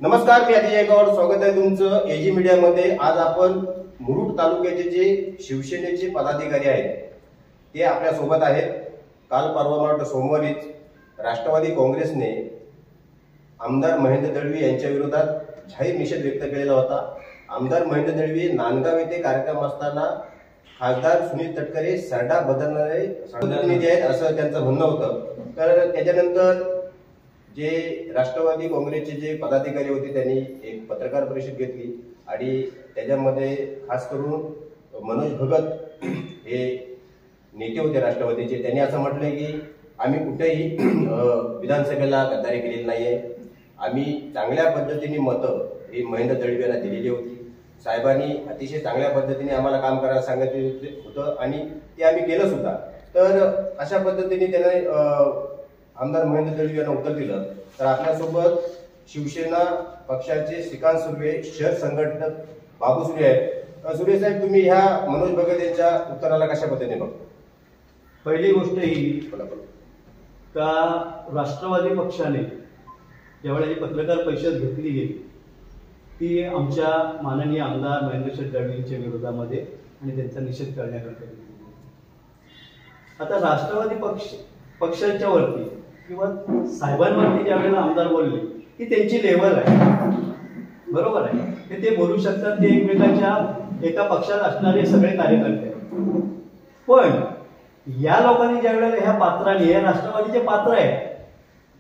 नमस्कार, मी अतिशय गावड, स्वागत आहे तुमचं एजी मीडियामध्ये। आज आपण मुरुड तालुक्याचे जे शिवसेनेचे पदाधिकारी आहेत ते आपल्या सोबत आहेत। काल परवा सोमवारीच राष्ट्रवादी काँग्रेसने आमदार महेंद्र दळवी यांच्या विरोधात जाहीर निषेध व्यक्त केलेला होता। आमदार महेंद्र दळवी नांदगाव येथे कार्यक्रम असताना खासदार सुनील तटकरे सरडा बदलणारे प्रतिनिधी आहेत असं त्यांचं म्हणणं होतं। तर त्याच्यानंतर जे राष्ट्रवादी काँग्रेसचे जे पदाधिकारी होते त्यांनी एक पत्रकार परिषद घेतली आणि त्याच्यामध्ये खास करून मनोज भगत हे नेते होते राष्ट्रवादीचे, त्यांनी असं म्हटलंय की आम्ही कुठेही विधानसभेला गद्दारी केलेली नाहीये, आम्ही चांगल्या पद्धतीने मतं ही महेंद्र दळवी यांना दिलेली होती। साहेबांनी अतिशय चांगल्या पद्धतीने आम्हाला काम करायला सांगितलं होतं आणि ते आम्ही केलं सुद्धा। तर अशा पद्धतीने त्याने आमदार महेंद्र दळवी यांना उत्तर दिलं। तर आपल्यासोबत शिवसेना पक्षाचे श्रीकांत सुर्वे, शहर संघटक बाबू सुर्वे आहेत। सुर्वे साहेब, तुम्ही ह्या मनोज भगत यांच्या उत्तराला कशा पद्धतीने बघता? पहिली गोष्ट ही का राष्ट्रवादी पक्षाने ज्यावेळेला ही पत्रकार परिषद घेतली गेली ती आमच्या माननीय आमदार महेंद्र दळवींच्या विरोधामध्ये आणि त्यांचा निषेध करण्याकरता। आता राष्ट्रवादी पक्षाच्या वरती किंवा साहेबांवरती ज्यावेळेला आमदार बोलले की त्यांची लेवल आहे, बरोबर आहे, ते बोलू शकतात, ते एकमेकांच्या एका पक्षात असणारे सगळे कार्यकर्ते। पण या लोकांनी ज्यावेळेला ह्या पात्राने, या राष्ट्रवादीचे पात्र आहे,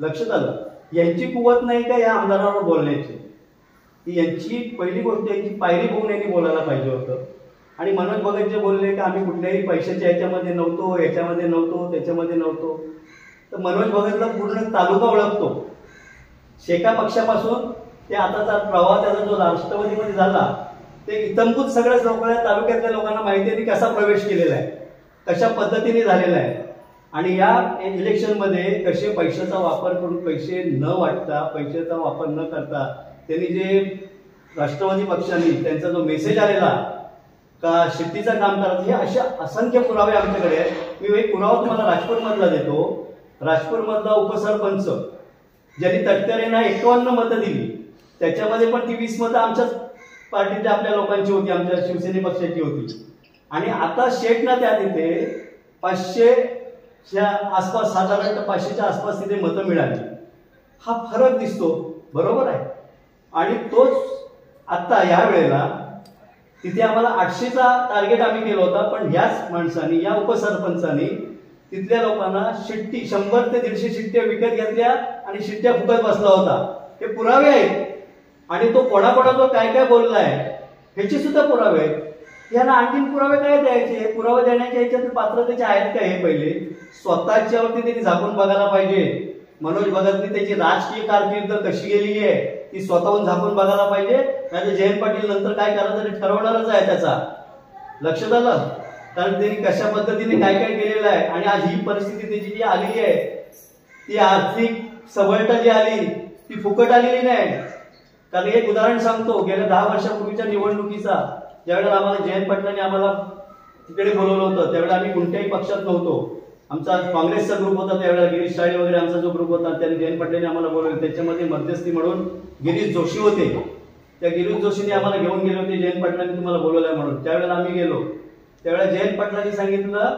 लक्षात आलं, यांची कुवत नाही का या आमदारावर बोलण्याची? यांची पहिली गोष्ट यांची पायरी बघून यांनी बोलायला पाहिजे होतं। आणि मनोज भगत जे बोलले की आम्ही कुठल्याही पैशाच्या याच्यामध्ये नव्हतो, याच्यामध्ये नव्हतो, त्याच्यामध्ये नव्हतो, तर मनोज भगतला पूर्ण तालुका ओळखतो। शेका पक्षापासून ते आताचा प्रवाह त्याचा जो राष्ट्रवादीमध्ये झाला ते इतंभूत सगळ्या लोकांना, तालुक्यातल्या लोकांना माहिती आहे कसा प्रवेश केलेला आहे, कशा पद्धतीने झालेला आहे। आणि या इलेक्शनमध्ये कसे पैशाचा वापर करून, पैसे न वाटता, पैशाचा वापर न करता त्यांनी जे राष्ट्रवादी पक्षाने त्यांचा जो मेसेज आलेला का शेतीचं काम करायचं, हे अशा असंख्य पुरावे आमच्याकडे आहेत। मी एक पुरावा तुम्हाला राजपूरमधला देतो। राजपूरमधला उपसरपंच ज्यांनी तटकरेंना 51 मतं दिली, त्याच्यामध्ये पण ती 20 मतं आमच्याच पार्टीच्या आपल्या लोकांची होती, आमच्या शिवसेने पक्षाची होती। आणि आता शेटना त्या तिथे 500च्या आसपास, साधारणतः 500च्या आसपास तिथे मतं मिळाली। हा फरक दिसतो, बरोबर आहे। आणि तोच आता या वेळेला तिथे आम्हाला 800चा टार्गेट आम्ही केला होता, पण ह्याच माणसांनी, या उपसरपंचांनी तिथल्या लोकांना 100 ते 150 शिट्ट्या विकत घेतल्या आणि शिट्ट्या फुकत बसला होता। हे पुरावे आहेत। आणि तो कोणाकोणाचा काय काय बोललाय ह्याचे सुद्धा पुरावे आहेत। यांना आणखीन पुरावे काय द्यायचे? हे पुरावे देण्याच्या ह्याच्यात पात्रतेचे आहेत का? हे पहिले स्वतःच्यावरती त्यांनी झाकून बघायला पाहिजे। मनोज भगतनी त्याची राजकीय कारकीर्द कशी गेलेली आहे ती स्वतःहून झाकून बघायला पाहिजे, नाही जयंत पाटील नंतर काय करायचं ते ठरवणारच आहे त्याचा। लक्षात आलं? कारण त्यांनी कशा पद्धतीने काय काय केलेलं आहे। आणि आज ही परिस्थिती त्याची जी आलेली आहे ती आर्थिक सबळता जी आली ती फुकट आलेली नाही। कारण एक उदाहरण सांगतो, गेल्या 10 वर्षापूर्वीच्या निवडणुकीचा ज्यावेळेला आम्हाला जयंत पाटलांनी आम्हाला तिकडे बोलवलं होतं त्यावेळेला आम्ही कोणत्याही पक्षात नव्हतो। आमचा काँग्रेसचा ग्रुप होता त्यावेळेला, गिरीश साळे वगैरे आमचा जो ग्रुप होता, त्याने जयंत पाटलांनी आम्हाला बोलवलं। त्याच्यामध्ये मध्यस्थी म्हणून गिरीश जोशी होते। त्या गिरीश जोशीने आम्हाला घेऊन गेले होते, जयंत पाटलांनी तुम्हाला बोलवलंय म्हणून। त्यावेळेला आम्ही गेलो, त्यावेळेला जयंत पाटलांनी सांगितलं,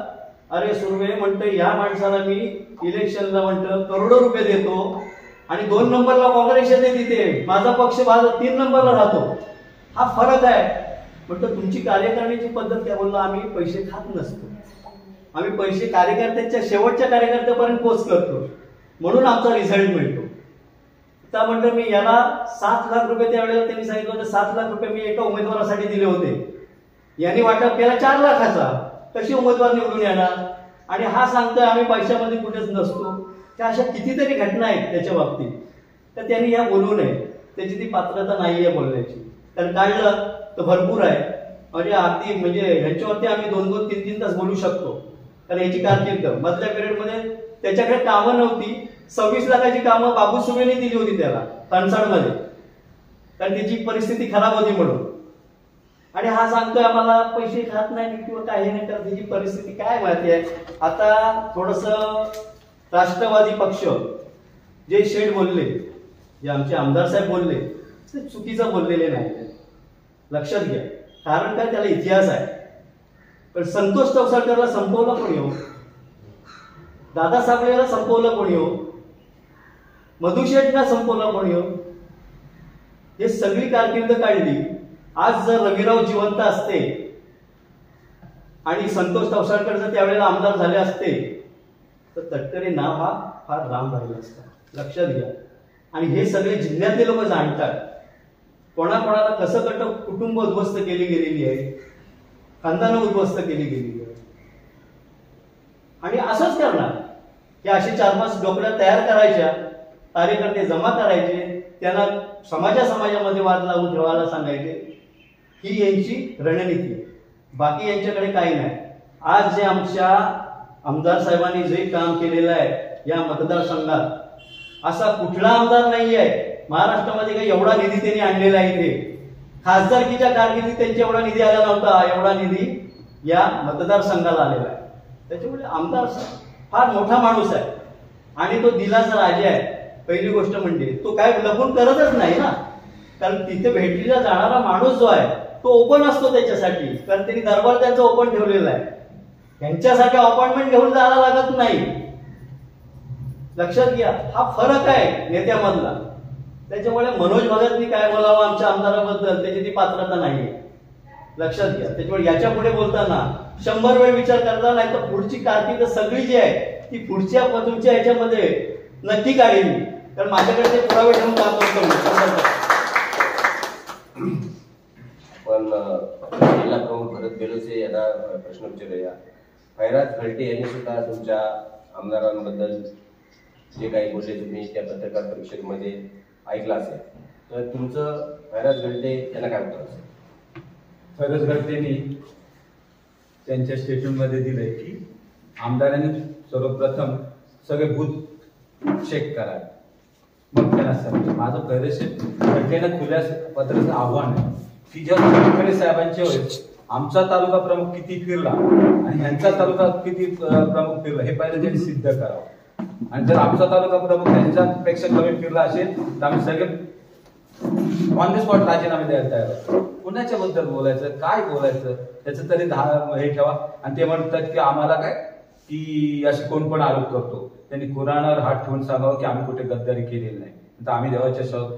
अरे सुर्वे म्हणतं या माणसाला मी इलेक्शनला म्हणतं करोडो रुपये देतो आणि 2 नंबरला काँग्रेस येते, तिथे माझा पक्ष 3 नंबरला राहतो। हा फरक आहे। म्हणतं तुमची कार्यकारिणीची पद्धत काय? बोललो आम्ही पैसे खात नसतो, आम्ही पैसे कार्यकर्त्यांच्या शेवटच्या कार्यकर्त्यापर्यंत पोच करतो, म्हणून आमचा रिझल्ट मिळतो। आता म्हणतो मी याला 7 लाख रुपये त्यावेळेला त्यांनी सांगितलं होतं, 7 लाख रुपये मी एका उमेदवारासाठी दिले होते, यांनी वाटप केला 4 लाखाचा, कशी उमेदवार निवडून येणार? आणि हा सांगतोय आम्ही पैशामध्ये कुठेच नसतो। त्या अशा कितीतरी घटना आहेत त्याच्या बाबतीत, तर त्यांनी या बोलू नये, त्याची ती पात्रता नाहीये बोलण्याची। तर काढलं तर भरपूर आहे, म्हणजे अगदी म्हणजे ह्यांच्यावरती आम्ही 2-2, 3-3 तास बोलू शकतो। तर याची कारकीर्द मधल्या पिरियडमध्ये त्याच्याकडे कामं नव्हती, 26 लाखाची कामं बाबू सुर्वेने दिली होती त्याला कणसाडमध्ये, कारण त्याची परिस्थिती खराब होती म्हणून। आणि हा सांगतोय आम्हाला पैसे खात नाही किंवा काही नाही करत, त्याची परिस्थिती काय माहिती आहे? आता थोडस राष्ट्रवादी पक्ष जे शेठ बोलले, जे आमचे आमदार साहेब बोलले, ते चुकीचं बोललेले नाही, लक्षात घ्या. कारण काय, त्याला इतिहास आहे. पण संतोष तवसळकरला संपवलं कोणी हो? दादा साबळेला संपवलं कोणी हो? मधुशेठला संपवलं कोणी हो? हे सगळी कारकीर्द काढली. आज जर रविराव जिवंत असते आणि संतोष तवसळकर जर त्यावेळेला आमदार झाले असते तर तटकरे नाव हा फार लांब राहिला असता, लक्षात घ्या. आणि हे सगळे जिल्ह्यातले लोक जाणतात कोणाकोणाला कसं कुटुंब उद्ध्वस्त केली गेलेली आहे, खानदानं उद्ध्वस्त केली गेलेली आहे. आणि असंच करणार की अशी 4-5 डोकऱ्या तयार करायच्या, कार्यकर्ते जमा करायचे, त्यांना समाजामध्ये वाद लावून ठेवायला सांगायचे. ही यांची रणनीती आहे, बाकी यांच्याकडे काही नाही. आज जे आमच्या आमदार साहेबांनी जे काम केलेलं आहे या मतदारसंघात, असा कुठला आमदार नाही आहे महाराष्ट्रामध्ये काही एवढा निधी त्यांनी आणलेला आहे. इथे खासदारकीच्या कारकिर्दीत त्यांच्या एवढा निधी आला नव्हता, एवढा निधी या मतदारसंघाला आलेला आहे. त्याच्यामुळे आमदार फार मोठा माणूस आहे आणि तो दिलाचा राजा आहे. पहिली गोष्ट म्हणजे तो काय लपून करतच नाही ना, कारण तिथे भेटीला जाणारा माणूस जो आहे तो ओपन असतो त्याच्यासाठी, कारण त्यांनी दरबार त्यांचा ओपन ठेवलेला आहे. त्यांच्यासाठी अपॉइंटमेंट घेऊन जायला लागत नाही, लक्षात घ्या. हा फरक आहे नेत्यामधला. त्याच्यामुळे मनोज भगतनी काय बोलावं आमच्या आमदाराबद्दल त्याची ती पात्रता नाही, लक्षात घ्या. त्याच्यामुळे याच्या पुढे बोलताना 100 वेळ विचार करता, नाही तर पुढची कारकीर्द सगळी जी आहे ती पुढच्या तुमच्या ह्याच्यामध्ये नक्की काढेल, कारण माझ्याकडे ते पुरावे ठेवून काम करतो. पण जिल्हा प्रमुख भरत बेलोसे यांना प्रश्न विचारूया. खैरात खलटे यांनी सुद्धा तुमच्या आमदारांबद्दल जे काही बोलले तुम्ही त्या पत्रकार परिषदेमध्ये ऐकलं असेल, तर तुमचं खैरात खलटे यांना काय उत्तर असेल? खैरात खलटेंनी त्यांच्या स्टेटमेंटमध्ये दिलंय की आमदारांनी सर्वप्रथम सगळे बूथ चेक करा, मग त्यांना सांगितलं. माझं खैरात खलटेंना खुल्या पत्राचं आव्हान आहे की जेव्हा तटकरे साहेबांच्या वेळेस आमचा तालुका प्रमुख किती फिरला आणि ह्यांचा तालुका किती प्रमुख फिरला हे पहिलं त्यांनी सिद्ध करावं. आणि जर आमचा तालुका प्रमुख त्यांच्यापेक्षा कमी फिरला असेल तर आम्ही सगळे ऑन द स्पॉट राजीनामे द्यायला तयार होतो. कुणाच्या बद्दल बोलायचं, काय बोलायचं त्याचं तरी हे ठेवा. आणि ते म्हणतात की आम्हाला काय की असे कोण पण आरोप करतो, त्यांनी कुराणावर हात ठेवून सांगावं की आम्ही कुठे गद्दारी केलेली नाही. तर आम्ही देवाच्या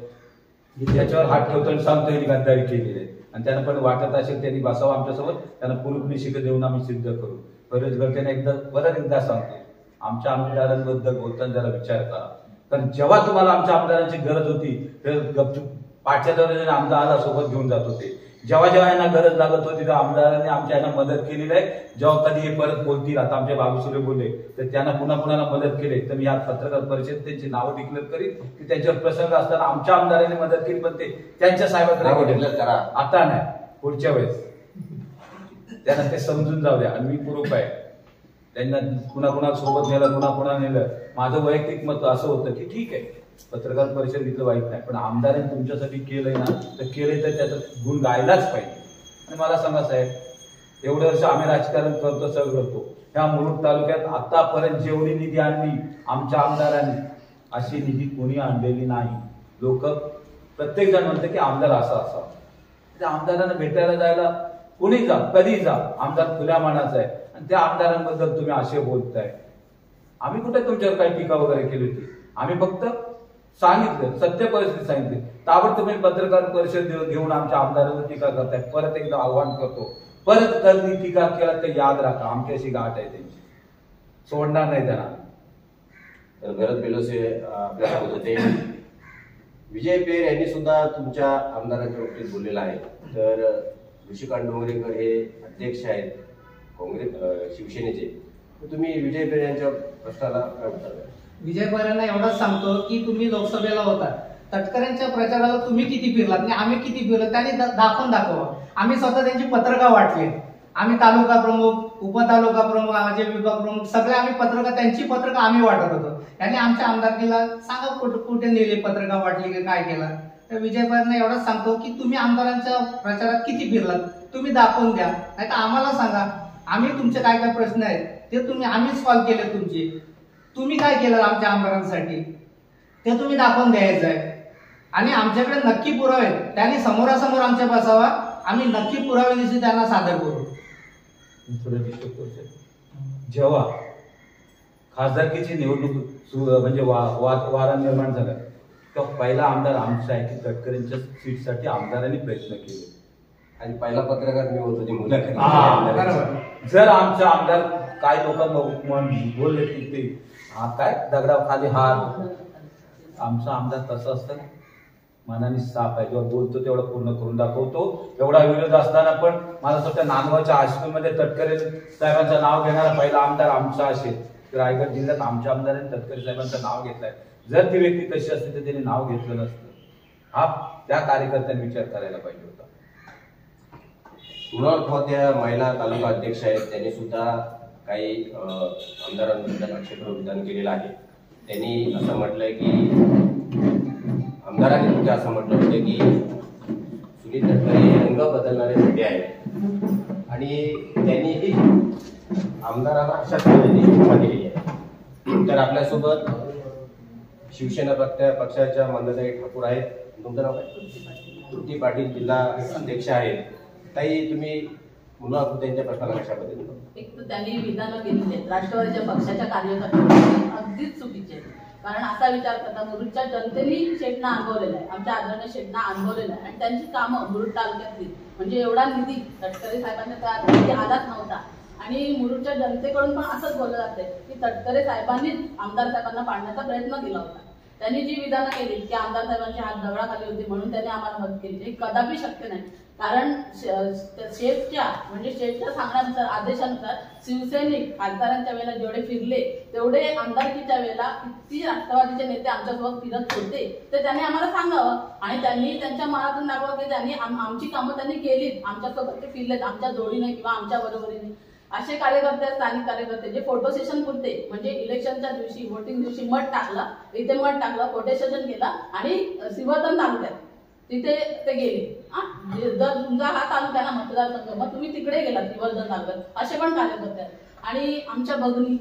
त्याच्यावर हात ठेवतो आणि सांगतो यांनी गद्दारी केलेली आहे. आणि त्यांना पण वाटत असेल त्यांनी बसावं आमच्यासोबत, त्यांना पूर्ण शिकत देऊन आम्ही सिद्ध करू. बरेच गलट्याने परत एकदा सांगतो, आमच्या आमदारांबद्दल बोलताना जरा विचार करा. कारण जेव्हा तुम्हाला आमच्या आमदारांची गरज होती तर गपचूप पाठच्या दरवाजाने आमदाराला सोबत घेऊन जात होते. जेव्हा जेव्हा यांना गरज लागत होती तेव्हा आमदारांनी आमच्या यांना मदत केलेली आहे. जेव्हा कधी हे परत बोलतील, आता आमचे बाबूसुरे बोलले तर त्यांना पुन्हा मदत केली. तर मी या पत्रकार परिषदेत त्यांची नावं डिक्लेअर करीन की त्यांच्यावर प्रसंग असताना आमच्या आमदारांनी मदत केली, पण ते त्यांच्या साहेबांकडे डिक्लेअर करा, आता नाही पुढच्या वेळेस. त्यांना ते समजून जाऊ द्या. आणि मी प्रूफ आहे, त्यांना कुणा सोबत नेलं, कुणा नेलं. माझं वैयक्तिक मत असं होतं की ठीक आहे पत्रकार परिषद इथलं वाईट नाही, पण आमदारांनी तुमच्यासाठी केलंय ना, तर केलंय तर त्याचा गुण गायलाच पाहिजे. आणि मला सांगा साहेब, एवढे वर्ष आम्ही राजकारण करतो, सगळं करतो, ह्या मुरुड तालुक्यात आतापर्यंत जेवढी निधी आणली आमच्या आमदारांनी अशी निधी कोणी आणलेली नाही. लोक प्रत्येक जण म्हणते की आमदार असा असावा. त्या आमदारांना भेटायला जायला कोणी जा, कधी जा, आमदार खुल्या मानाचा आहे. आणि त्या आमदारांबद्दल तुम्ही असे बोलताय. आम्ही कुठे तुमच्यावर काही टीका वगैरे केली होती? आम्ही फक्त सांगितलं, सत्य परिस्थिती सांगितली. ताबडतोब तुम्ही पत्रकार परिषद घेऊन आमच्या आमदारांवर टीका करताय. परत एकदा आव्हान करतो, परत कधी टीका केला तर याद राखा, आमच्याशी गाठ आहे त्यांची, सोडणार नाही त्यांना. तर भरत बेलोसे आपल्यासोबत होते. विजय पेर यांनी सुद्धा तुमच्या आमदारांच्या बाबतीत बोललेलं आहे. तर ऋषिकांत डोंगरेकर हे अध्यक्ष आहेत काँग्रेस शिवसेनेचे, तर तुम्ही विजय पेर यांच्या प्रश्नाला काय उत्तर द्याल? विजय पेरांना एवढंच सांगतो की तुम्ही लोकसभेला होता, तटकऱ्यांच्या प्रचाराला तुम्ही किती फिरलात आणि आम्ही किती फिरलो त्यांनी दाखवून दाखवा. आम्ही स्वतः त्यांची पत्रका वाटली. आम्ही तालुका प्रमुख, उपतालुका प्रमुख, माझे विभाग प्रमुख सगळे आम्ही पत्रका, त्यांची पत्रका आम्ही वाटत होतो. त्यांनी आमच्या आमदारकीला सांगा कुठे नेली, पत्रका वाटली की काय केलं. तर विजय पेरांना एवढंच सांगतो की तुम्ही आमदारांच्या प्रचारात किती फिरलात तुम्ही दाखवून द्या, नाही तर आम्हाला सांगा. आम्ही तुमचे काय काय प्रश्न आहेत ते आम्ही सॉल्व्ह केले. तुम्ही काय केलं आमच्या आमदारांसाठी ते तुम्ही दाखवून द्यायचं आहे. आणि आमच्याकडे नक्की पुरावे आहेत. त्यांनी समोरासमोर आमच्या बसावा, आम्ही नक्की पुरावे दिवशी त्यांना सादर करू. थोडं डिस्टर्ब करतोय. जेव्हा खासदारकीची निवडणूक म्हणजे वारा निर्माण झाला तेव्हा पहिला आमदार आमचा आहे की तटकरेंच्या सीटसाठी आमदारांनी प्रयत्न केले आणि पहिला पत्रकार मी होतो ते मुलाखत. बरोबर. जर आमचे आमदार काय लोक बोलले की ते काय दगडाखाली हात, आमचा आमदार तसं असतं ना, मनाने साफ आहे, जेव्हा बोलतो तेवढं पूर्ण करून दाखवतो. एवढा विरोध असताना पण मला असं वाटतं नांदगावच्या हायस्कूलमध्ये तटकरे साहेबांचं नाव घेणारा पहिला आमदार आमचा असेल. रायगड जिल्ह्यात आमच्या आमदारांनी तटकरे साहेबांचं नाव घेतलंय. जर ती व्यक्ती तशी असते तर त्यांनी नाव घेतलं नसतं. हा त्या कार्यकर्त्यांनी विचार करायला पाहिजे होता. मुळात महिला तालुका अध्यक्ष आहेत, त्यांनी सुद्धा काही आमदारांविरुद्ध आक्षेपार्ह विधान केलेलं आहे. त्यांनी असं म्हटलंय की आमदारांनी सुद्धा असं म्हटलं होतं की सुनील तटकरे हे रंग बदलणारे नेते आहेत आणि त्यांनी आमदारांना अशा पद्धतीने टीका केलेली आहे. तर आपल्यासोबत शिवसेना पक्षाच्या मंदाताई ठाकूर आहेत. तुमचं नाव काय? तृप्ती पाटील जिल्हा अध्यक्ष आहेत. ताई, तुम्ही मुला त्यांच्या प्रश्नाला कशा पद्धतीने? एक तर त्यांनी विधानं केलेली आहेत राष्ट्रवादीच्या पक्षाच्या कार्यकर्त्यांना, अगदीच चुकीचे आहेत. कारण असा विचार करता मुरुडच्या जनतेने शेटना अनुभवलेला आहे, आमच्या आदरणीय शेटना अनुभवलेला आहे आणि त्यांची कामं मुरुड तालुक्यातली म्हणजे एवढा निधी तटकरे साहेबांच्या त्या निधी आलाच नव्हता. आणि मुरुडच्या जनतेकडून पण असंच बोललं जाते की तटकरे साहेबांनीच आमदार साहेबांना पाडण्याचा प्रयत्न केला होता. त्यांनी जी विधानं केली की आमदार साहेबांची हात दगडाखाली होती म्हणून त्यांनी आम्हाला मदत केली, हे कदापि शक्य नाही. कारण शेठच्या सांगण्यानुसार, आदेशानुसार शिवसैनिक खासदारांच्या वेळेला जेवढे फिरले तेवढे आमदारकीच्या वेळेला किती राष्ट्रवादीचे नेते आमच्यासोबत फिरत होते ते त्यांनी आम्हाला सांगावं. आणि त्यांनी त्यांच्या मनातून दाखवा की त्यांनी आमची कामं त्यांनी केलीत, आमच्यासोबत ते फिरलेत, आमच्या जोडीने किंवा आमच्या बरोबरीने. असे कार्यकर्ते, स्थानिक कार्यकर्ते जे फोटो सेशन पुरते म्हणजे इलेक्शनच्या दिवशी, वोटिंग दिवशी मत टाकला, इथे मत टाकलं, फोटो सेशन केला आणि सिंहगड तालुक्यात तिथे ते गेले. जर तुमचा हा तालुका ना मतदारसंघ, मग तुम्ही तिकडे गेला सिंहगड तालुक्यात, असे पण कार्यकर्ते आहेत. आणि आमच्या भगिनी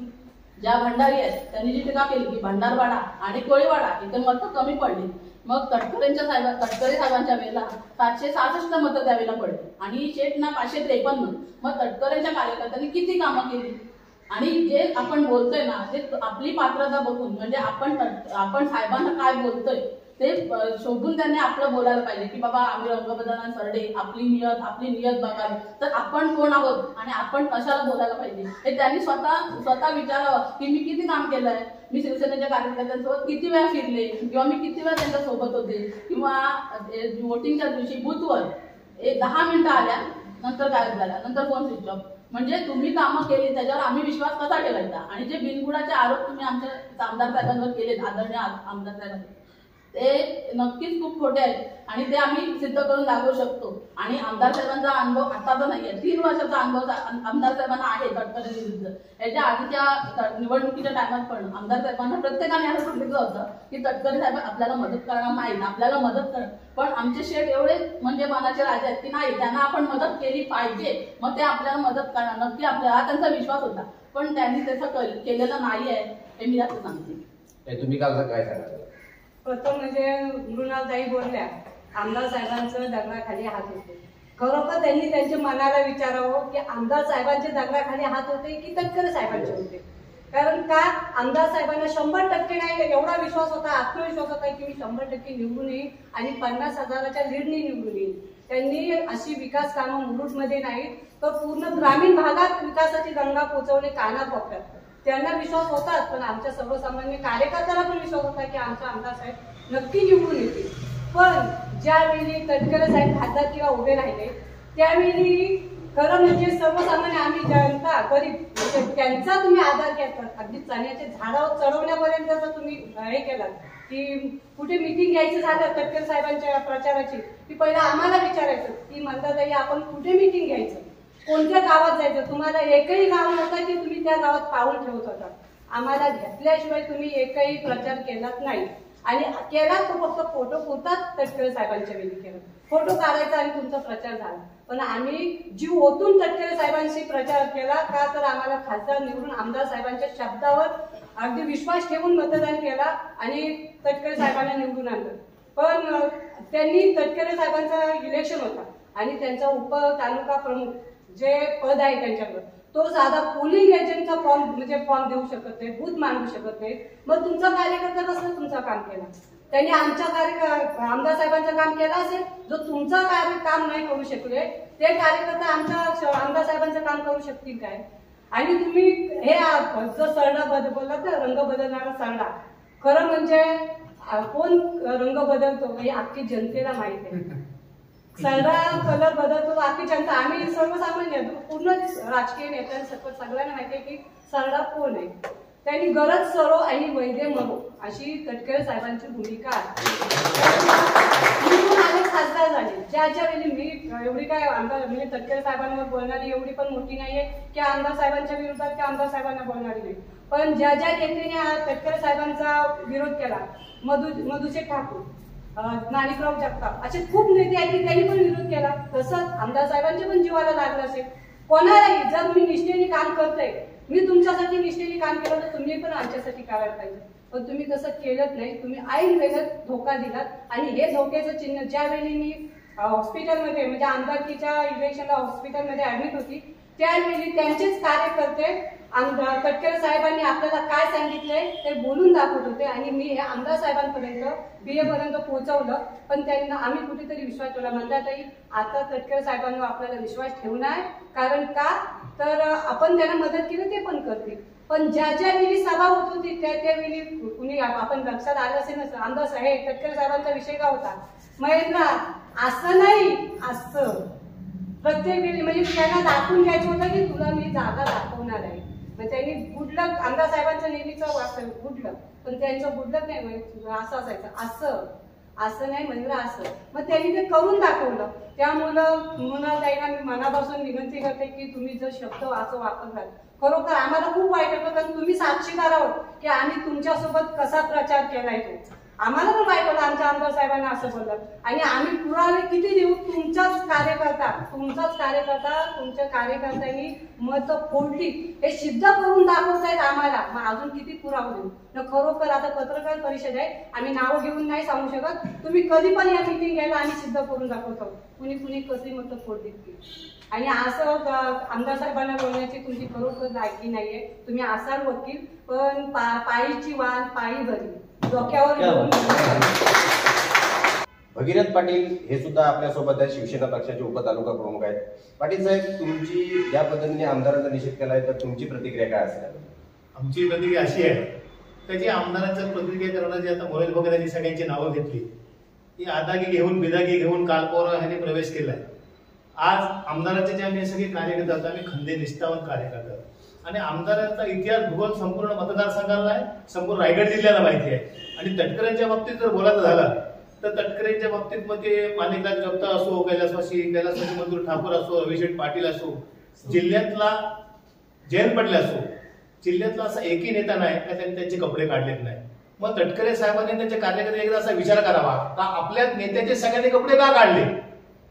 ज्या भंडारी आहेत त्यांनी जी टीका केली की भंडारवाडा आणि कोळीवाडा इथे मतं कमी पडली, मग तटकरे साहेबांच्या वेळेला 766 मतं द्यावीला पडली आणि शेठना 553. मग तटकरेंच्या कार्यकर्त्यांनी किती कामं केली. आणि जे आपण बोलतोय ना ते आपली पात्रता बघून म्हणजे आपण साहेबांना काय बोलतोय ते शोधून त्यांनी आपलं बोलायला पाहिजे की बाबा आम्ही रंगबदना सरडे, आपली नियत बघावी, तर आपण कोण आहोत आणि आपण कशाला बोलायला पाहिजे हे त्यांनी स्वतः विचारावं की मी किती काम केलंय, मी शिवसेनेच्या कार्यकर्त्यांसोबत किती वेळा फिरले किंवा मी किती वेळा त्यांच्या सोबत होते किंवा वोटिंगच्या दिवशी बूथवर 10 मिनिटं आल्या नंतर गायब झाल्या, नंतर फोन स्विच ऑफ. म्हणजे तुम्ही कामं केली त्याच्यावर आम्ही विश्वास कसा ठेवायचा. आणि जे बिनबुडाचे आरोप तुम्ही आमच्या आमदार साहेबांवर केलेत, आदरणीय आमदार साहेबांवर, ते नक्कीच खूप खोटे आहेत आणि ते आम्ही सिद्ध करून दाखवू शकतो. आणि आमदार साहेबांचा अनुभव आताचा नाहीये, 3 वर्षाचा अनुभव आमदार साहेबांना आहे तटकरे विरुद्ध. याच्या आधीच्या निवडणुकीच्या टायमात पण आमदार साहेबांना प्रत्येकाने असं सांगितलं होतं की तटकरे साहेब आपल्याला मदत करणार नाहीत, आपल्याला मदत करणार. पण आमचे शेठ एवढे म्हणजे मनाचे राजे आहेत की नाही, त्यांना आपण मदत केली पाहिजे, मग ते आपल्याला मदत करणार नक्की, आपल्याला त्यांचा विश्वास होता. पण त्यांनी तसं केलेलं नाहीये हे मी असं सांगते. तुम्ही काय सांगाल? प्रथम म्हणजे मृणालताई बोलल्या आमदार साहेबांचं दगडाखाली हात होते. खरोखर त्यांनी त्यांच्या मनाला विचारावं की आमदार साहेबांचे दगडाखाली हात होते की तटकरे साहेबांचे होते. कारण का आमदार साहेबांना 100% नाही एवढा विश्वास होता, आत्मविश्वास होता की मी 100% निवडून येईल आणि 50,000च्या लीडने निवडून येईल. त्यांनी अशी विकास कामं मुरुडमध्ये नाही तर पूर्ण ग्रामीण भागात विकासाची गंगा पोहोचवणे कानाकोपऱ्यात. त्यांना विश्वास होताच, पण आमच्या सर्वसामान्य कार्यकर्त्याला पण विश्वास होता की आमचा आमदार साहेब नक्की निवडून येतील. पण ज्यावेळी तटकरे साहेब खासदारकीला उभे राहिले त्यावेळी खरं म्हणजे सर्वसामान्य आम्ही जनता गरीब म्हणजे त्यांचा तुम्ही आधार घेतला. अगदी चण्याचे झाडावर चढवण्यापर्यंत तुम्ही हे केलात की कुठे मिटिंग घ्यायची झालं तटकरे साहेबांच्या प्रचाराची की पहिला आम्हाला विचारायचं की मंदाताई आपण कुठे मिटिंग घ्यायचं, कोणत्या गावात जायचं. तुम्हाला एकही गाव नव्हता की तुम्ही त्या गावात पाऊल ठेवत होता. आम्हाला घेतल्याशिवाय तुम्ही एकही प्रचार केलाच नाही आणि केला तो फक्त फोटो पुरताच तटकरे साहेबांच्या वेळी केला. फोटो काढायचा आणि तुमचा प्रचार झाला. पण आम्ही जीव ओतून तटकरे साहेबांशी प्रचार केला का तर आम्हाला खासदार निवडून आमदार साहेबांच्या शब्दावर अगदी विश्वास ठेवून मतदान केला आणि तटकरे साहेबांना निवडून आणलं. पण त्यांनी तटकरे साहेबांचा इलेक्शन होता आणि त्यांचा उप तालुका प्रमुख जे पद आहे त्यांच्याकडे तो साधा पोलिंग एजंटचा फॉर्म देऊ शकत नाही, बूथ मांडू शकत नाही. मग तुमचा कार्यकर्ता कसं तुमचं काम केलं? त्यांनी आमच्या आमदार साहेबांचं काम केलं असेल. जो तुमचं काम नाही करू शकले ते कार्यकर्ता आमच्या आमदार साहेबांचं काम करू शकतील काय? आणि तुम्ही हे जो सरडा बोललात ना, रंग बदलणारा सरडा, खरं म्हणजे कोण रंग बदलतो हे अख्खी जनतेला माहिती आहे. सरडा कलर बदलतो अख्खी जनता, आम्ही सर्वसामान्य पूर्ण राजकीय नेत्यांसकट सगळ्यांना माहिती आहे की सरडा कोण आहे. त्यांनी गरज सरो आणि वैद्य मरो अशी तटकरे साहेबांची भूमिका आहे. अनेक खासदार झाले ज्या वेळी मी एवढी काय आमदार म्हणजे तटकरे साहेबांवर बोलणारी एवढी पण मोठी नाहीये की आमदार साहेबांच्या विरोधात की आमदार साहेबांना बोलणारी नाही. पण ज्या नेत्याने तटकरे साहेबांचा विरोध केला, मधुशेठ ठाकूर, माणिकराव जगताप असे खूप नेते आहेत की त्यांनी पण विरोध केला. तसंच आमदार साहेबांच्या पण जीवाला लागलं असेल. कोणालाही जर मी निष्ठेने काम करतोय, मी तुमच्यासाठी निष्ठेने काम केलं तर तुम्ही पण आमच्यासाठी करायला पाहिजे. पण तुम्ही तसं केलंच नाही. तुम्ही ऐन वेळेत धोका दिलात आणि हे धोक्याचं चिन्ह ज्यावेळी मी हॉस्पिटलमध्ये म्हणजे आमदारकीच्या इलेक्शनला हॉस्पिटलमध्ये ऍडमिट होती त्यावेळी त्यांचेच कार्यकर्ते आमदार तटकरे साहेबांनी आपल्याला काय सांगितलंय ते बोलून दाखवत होते आणि मी हे आमदार साहेबांपर्यंत पर्यंत पोहोचवलं. पण त्यांना आम्ही कुठेतरी विश्वास ठेवला. म्हणतात आता तटकरे साहेबांवर आपल्याला विश्वास ठेवणार, कारण का तर आपण त्यांना मदत केली ते पण करतील. पण ज्या वेळी सभा होत होती त्यावेळी कुणी आपण लक्षात आलं असेल नसतं. आमदार साहेब तटकरे साहेबांचा विषय का होता? महेंद्र असं नाही असं प्रत्येक वेळी म्हणजे त्यांना दाखवून घ्यायचं होतं की तुला मी जागा दाखवणार आहे. मग त्यांनी गुडलक आमदार साहेबांचं नेहमीचं वाचलं गुडलक, पण त्यांचं गुडलक नाही असं असायचं असं नाही म्हणजे असं. मग त्यांनी ते करून दाखवलं. त्यामुळं मृणालताईंना मी मनापासून विनंती करते की तुम्ही जर शब्द असं वापरलात खरोखर आम्हाला खूप वाईट वाटतं. कारण तुम्ही साक्षीदार आहोत की आम्ही तुमच्यासोबत कसा प्रचार केलाय तो. आम्हाला पण वाईट वाटलं आमच्या आमदार साहेबांना असं बोललं आणि आम्ही पुरावे किती देऊ. तुमच्याच कार्यकर्ता तुमच्या कार्यकर्त्यांनी मत फोडली हे सिद्ध करून दाखवतायत आम्हाला. मग अजून किती पुरावे देऊ? खरोखर आता पत्रकार परिषद आहे, आम्ही नावं घेऊन नाही सांगू शकत. तुम्ही कधी पण या मीटिंग घ्यायला आम्ही सिद्ध करून दाखवतो कुणी कशी मतं फोडली ती. आणि असं आमदार साहेबांना बोलण्याची तुमची खरोखर लायकी नाहीये. तुम्ही असाल वकील पण पायीची वाण पायी भरी डोक्यावर घेऊन. भगीरथ पाटील हे सुद्धा आपल्या सोबत आहे, शिवसेना पक्षाचे उपतालुका प्रमुख आहेत. पाटील साहेब, तुमची ज्या पद्धतीने आमदारांचा निषेध केलाय तर तुमची प्रतिक्रिया काय असेल? आमची प्रतिक्रिया अशी आहे त्याची आमदारांचं प्रतिक्रिया करण्याची आता मोरेल भगत यांनी सगळ्यांची नावं घेतली की आदागी घेऊन बिदागी घेऊन कालपोर ह्याने प्रवेश केलाय. आज आमदारांचे जे आम्ही सगळे कार्यकर्ते आहोत आम्ही खंदे निष्ठावंत कार्यकर्ते आहोत आणि आमदारांचा इतिहास भूगोल संपूर्ण मतदारसंघाला आहे, संपूर्ण रायगड जिल्ह्याला माहिती आहे. आणि तटकरेंच्या बाबतीत जर बोलायचं झालं तर तटकरेंच्या बाबतीत म्हणजे माणिकराव जगताप असो, कैलासवासी मंजूर ठाकूर असो, रविशेठ पाटील असो, जिल्ह्यातला जयंत पाटील असो, जिल्ह्यातला असा एकही नेता नाही का त्यांनी त्यांचे कपडे काढलेत नाही. मग तटकरे साहेबांनी त्यांच्या कार्यकर्ते एकदा असा विचार करावा का आपल्या नेत्याचे सगळ्यांनी कपडे का काढले,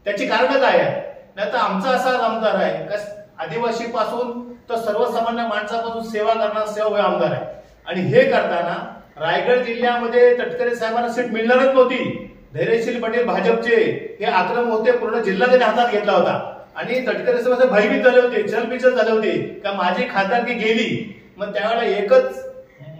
त्याची कारण काय आहे. नाही तर आमचा असा आमदार आहे का आदिवासी पासून तर सर्वसामान्य माणसापासून सेवा करणारा सेवा आमदार आहे. आणि हे करताना रायगड जिल्ह्यामध्ये तटकरे साहेबांना सीट मिळणारच नव्हती. धैर्यशील पटेल भाजपचे हे आक्रमक होते, पूर्ण जिल्हा त्यांनी हातात घेतला होता आणि तटकरे साहेब भयभीत झाले होते, चलबिचल झाले होते का माझी खासदारकी गेली. मग त्यावेळेला एकच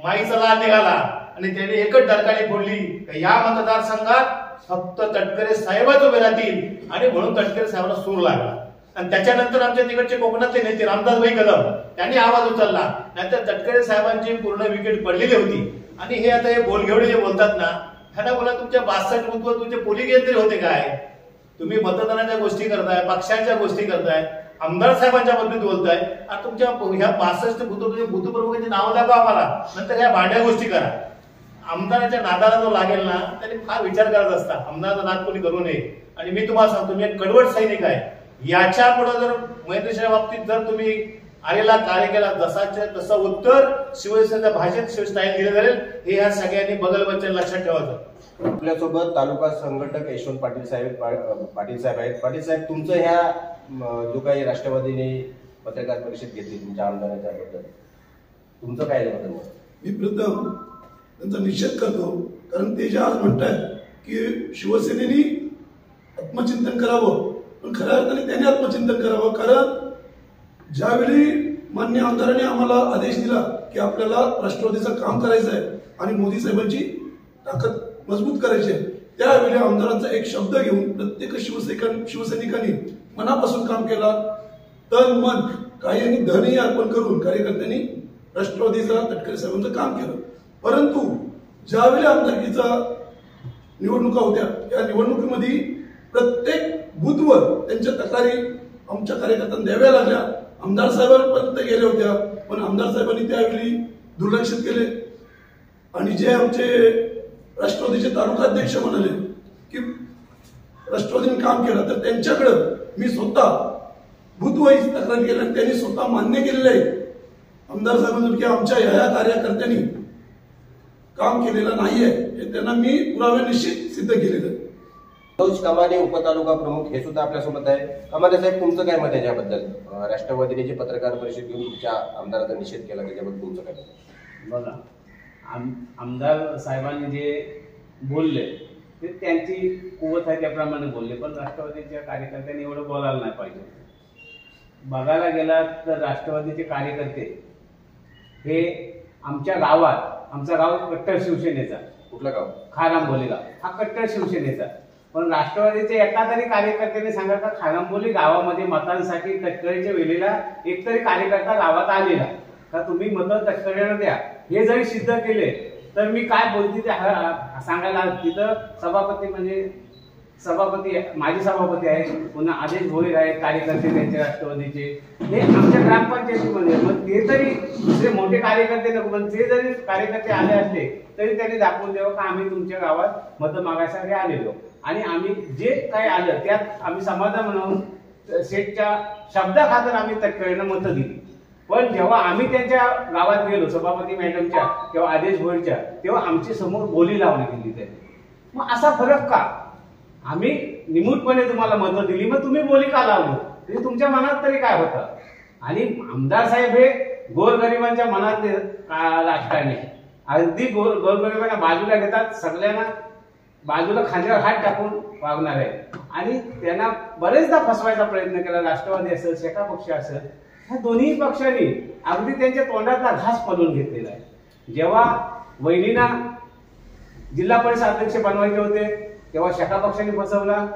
माईचा लाल निघाला आणि त्याने एकच डरकाळी फोडली या मतदारसंघात फक्त तटकरे साहेबच उभे राहतील आणि म्हणून तटकरे साहेबांना सूर लागला. आणि त्याच्यानंतर आमच्या तिकडचे कोकणातले नेते रामदासभाई कदम त्यांनी आवाज उचलला, नाहीतर तटकरे साहेबांची पूर्ण विकेट पडलेली होती. आणि हे आता हे बोलघेवडे जे बोलतात ना ह्यांना बोला तुमच्या 62 बूथवर तुमचे पोलिंग यंत्रे होते काय? तुम्ही मतदानाच्या गोष्टी करताय, पक्षांच्या गोष्टी करताय, आमदार साहेबांच्या बाबतीत बोलताय आणि तुमच्या ह्या 62 बूथवर बूथ प्रमुखांची नावं दाखवा आम्हाला, नंतर ह्या भांड्या गोष्टी करा. आमदाराच्या नादाला जो लागेल ना त्याने फार विचार करत असता. आमदाराचा नाद कोणी करू नये. आणि मी तुम्हाला सांगतो मी एक कडवट सैनिक आहे. याच्या पुढे जर महेंद्रच्या बाबतीत जर तुम्ही आलेला कार्य केला जसाच्या तसं उत्तर शिवसेनेच्या भाषेत शिवस्टाईल दिले जाईल हे या सगळ्यांनी बगल बच्चन लक्षात ठेवायचं. आपल्यासोबत तालुका संघटक यशवंत पाटील साहेब आहेत. पाटील साहेब, तुमचं ह्या जो काही राष्ट्रवादीने पत्रकार परिषद घेतली तुमच्या आमदाराच्या बद्दल तुमचं काय मत? मी प्रथम त्यांचा निषेध करतो, कारण ते जे आज म्हणतात की शिवसेनेनी आत्मचिंतन करावं, पण खऱ्या अर्थाने त्यांनी आत्मचिंतन करावं. कारण ज्यावेळी मान्य आमदारांनी आम्हाला आदेश दिला की आपल्याला राष्ट्रवादीचं काम करायचं आहे आणि मोदी साहेबांची ताकद मजबूत करायची आहे, त्यावेळी आमदारांचा एक शब्द घेऊन प्रत्येक शिवसैनिकांनी मनापासून काम केला. तन मन काही आणि धनही अर्पण करून कार्यकर्त्यांनी राष्ट्रवादीचा तटकरे साहेबांचं काम केलं. परंतु ज्यावेळी आमदारकीचा निवडणुका होत्या, या निवडणुकीमध्ये प्रत्येक बूथवर त्यांच्या तक्रारी आमच्या कार्यकर्त्यांना द्याव्या लागल्या. आमदार साहेबांपर्यंत गेल्या होत्या, पण आमदार साहेबांनी त्यावेळी दुर्लक्षित केले. आणि जे आमचे राष्ट्रवादीचे तालुका अध्यक्ष म्हणाले की राष्ट्रवादीने काम केलं, तर त्यांच्याकडं मी स्वतः बूथवाईज तक्रार केली आणि त्यांनी स्वतः मान्य केलेलं आहे आमदार साहेबांनी की आमच्या ह्या कार्याकर्त्यांनी काम केलेलं नाहीये, हे त्यांना मी पुरावे निश्चित सिद्ध केलेलं आहे. मनोज कमाने उपतालुका प्रमुख हे सुद्धा आपल्यासोबत आहे. कमाने साहेब, तुमचं काय मत आहे याबद्दल? राष्ट्रवादीने जी पत्रकार परिषद घेऊन तुमच्या आमदाराचा निषेध केला, त्याच्याबद्दल तुमचं काय मत? बघा, आमदार साहेबांनी जे बोलले ते त्यांची कुवत आहे त्याप्रमाणे बोलले, पण राष्ट्रवादीच्या कार्यकर्त्यांनी एवढं बोलायला नाही पाहिजे. बघायला गेला तर राष्ट्रवादीचे कार्यकर्ते हे आमच्या गावात, आमचा गाव कट्टर शिवसेनेचा, कुठलं गाव? खारांबोली गाव, हा कट्टर शिवसेनेचा. पण राष्ट्रवादीचे एका तरी कार्यकर्त्याने सांगा का खारांबोली गावामध्ये मतांसाठी तटकरेच्या वेळेला एकतरी कार्यकर्ता गावात आलेला का तुम्ही मतं तटकरेला द्या, हे जरी सिद्ध केले तर मी काय बोलते ते सांगायला. तिथं सभापती म्हणजे सभापती, माजी सभापती आहे, पुन्हा आदेश भोईर आहेत कार्यकर्ते त्यांचे राष्ट्रवादीचे, हे आमच्या ग्रामपंचायतीमध्ये. मग ते तरी दुसरे मोठे कार्यकर्ते नको, पण ते जरी कार्यकर्ते आले असले तरी त्यांनी दाखवून द्यावं का आम्ही तुमच्या गावात मतं मागायसाठी आलेलो आणि आम्ही जे काही आलं त्यात आम्ही समाधान म्हणून शेठच्या शब्दाखातर आम्ही तटकरेनं मतं दिली. पण जेव्हा आम्ही त्यांच्या गावात गेलो सभापती मॅडमच्या किंवा आदेश भोईरच्या, तेव्हा आमच्या समोर बोली लावली गेली त्यांनी. मग असा फरक का? आम्ही निमूटपणे तुम्हाला मतं दिली, मग तुम्ही बोली का लावली? म्हणजे तुमच्या मनात तरी काय होतं? आणि आमदार साहेब हे गोरगरिबांच्या मनातले राजकारणी, अगदी गोरगरिबांना बाजूला घेतात, सगळ्यांना बाजूला खांद्यावर हात टाकून वागणार आहे. आणि त्यांना बरेचदा फसवायचा प्रयत्न केला, राष्ट्रवादी असेल शेका पक्ष असेल, ह्या दोन्ही पक्षांनी अगदी त्यांच्या तोंडातला घास पडून घेतलेला आहे. जेव्हा वहिनींना जिल्हा परिषद अध्यक्ष बनवायचे होते तेव्हा शेका पक्षाने फसवला,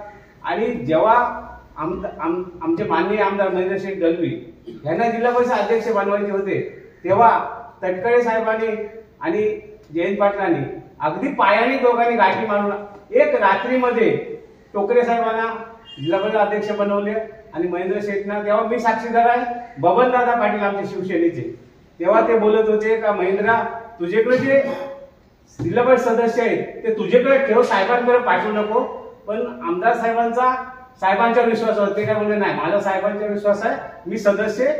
आणि जेव्हा आमचे माननीय आमदार महेंद्र शेठ दलवी यांना जिल्हा परिषद अध्यक्ष बनवायचे होते तेव्हा तटकरे साहेबांनी आणि जयंत पाटलांनी अगदी पायाने दोघांनी गाठी मारून एक रात्रीमध्ये टोकरे साहेबांना जिल्हा परिषद अध्यक्ष बनवले. आणि महेंद्र शेठना, तेव्हा मी साक्षीदार आहे, बबनदादा पाटील आमचे शिवसेनेचे, तेव्हा ते बोलत होते का महेंद्रा तुझ्याकडे जे जिल्हा परिषद सदस्य आहेत ते तुझ्याकडे ठेव, साहेबांकडे पाठवू नको. पण आमदार साहेबांच्या विश्वासावर ते काय म्हणले, नाही माझा साहेबांचा विश्वास आहे, मी सदस्य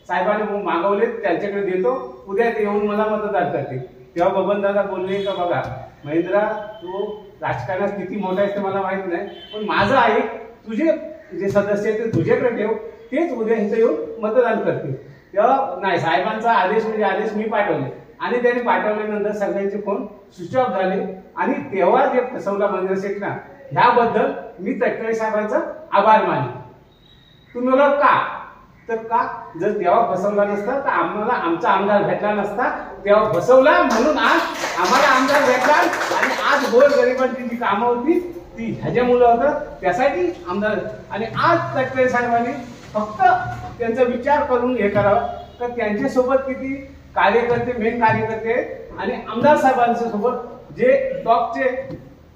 साहेबांनी मागवले त्यांच्याकडे देतो, उद्या ते येऊन मला मतदान करते. तेव्हा बबनदादा बोलले का बघा महेंद्रा तू राजकारणात किती मोठा आहे ते मला माहित नाही, पण माझं आहे तुझे जे सदस्य आहेत ते तुझ्याकडे ठेव, तेच उद्या इथं येऊन मतदान करतील. तेव्हा नाही, साहेबांचा आदेश म्हणजे आदेश मी पाठवले, आणि त्यांनी पाठवल्यानंतर सगळ्यांचे फोन स्विच ऑफ झाले. आणि तेव्हा जे फसवला महेंद्र शेठना, ह्याबद्दल मी तटकरे साहेबांचा आभार मानले. तुम्ही बोला का? तर का जर तेव्हा फसवला नसता तर आम्हाला आमचा आमदार भेटला नसता, तेव्हा फसवला म्हणून आज आम्हाला आमदार भेटला. आणि आज गोरगरिबांची जी कामं होती ती ह्याच्यामुळे होतं, त्यासाठी आमदार. आणि आज तटकरे साहेबांनी फक्त त्यांचा विचार करून हे करावा तर त्यांच्यासोबत किती कार्यकर्ते, मेन कार्यकर्ते आहेत, आणि आमदार साहेबांच्या सोबत जे टॉपचे